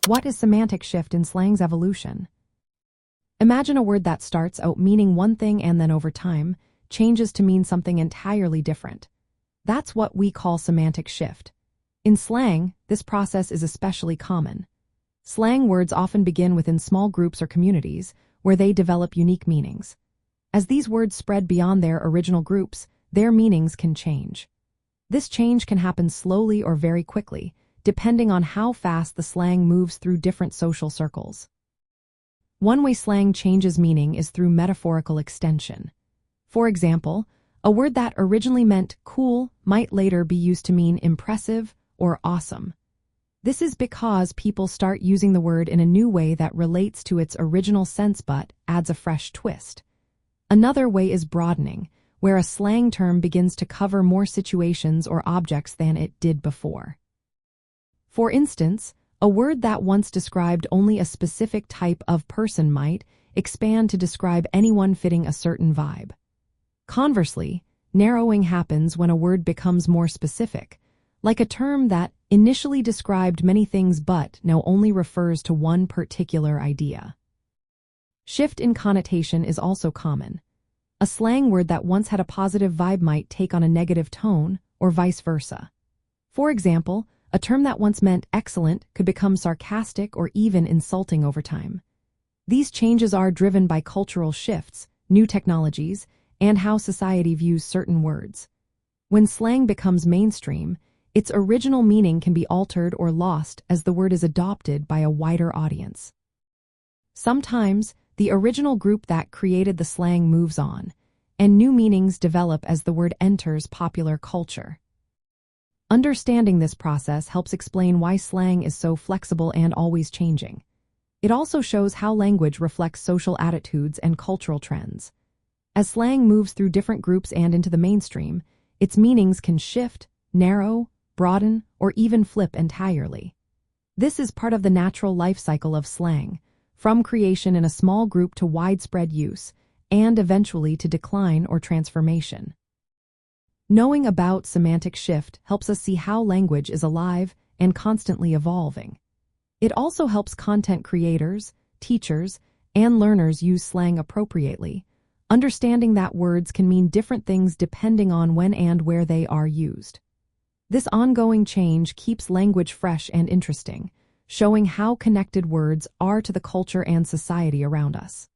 What is semantic shift in slang's evolution? Imagine a word that starts out meaning one thing and then over time changes to mean something entirely different. That's what we call semantic shift. In slang, this process is especially common. Slang words often begin within small groups or communities where they develop unique meanings. As these words spread beyond their original groups, their meanings can change. This change can happen slowly or very quickly, depending on how fast the slang moves through different social circles. One way slang changes meaning is through metaphorical extension. For example, a word that originally meant cool might later be used to mean impressive or awesome. This is because people start using the word in a new way that relates to its original sense but adds a fresh twist. Another way is broadening, where a slang term begins to cover more situations or objects than it did before. For instance, a word that once described only a specific type of person might expand to describe anyone fitting a certain vibe. Conversely, narrowing happens when a word becomes more specific, like a term that initially described many things but now only refers to one particular idea. Shift in connotation is also common. A slang word that once had a positive vibe might take on a negative tone, or vice versa. For example, a term that once meant excellent could become sarcastic or even insulting over time. These changes are driven by cultural shifts, new technologies, and how society views certain words. When slang becomes mainstream, its original meaning can be altered or lost as the word is adopted by a wider audience. Sometimes, the original group that created the slang moves on, and new meanings develop as the word enters popular culture. Understanding this process helps explain why slang is so flexible and always changing. It also shows how language reflects social attitudes and cultural trends. As slang moves through different groups and into the mainstream, its meanings can shift, narrow, broaden, or even flip entirely. This is part of the natural life cycle of slang, from creation in a small group to widespread use, and eventually to decline or transformation. Knowing about semantic shift helps us see how language is alive and constantly evolving. It also helps content creators, teachers, and learners use slang appropriately, understanding that words can mean different things depending on when and where they are used. This ongoing change keeps language fresh and interesting, showing how connected words are to the culture and society around us.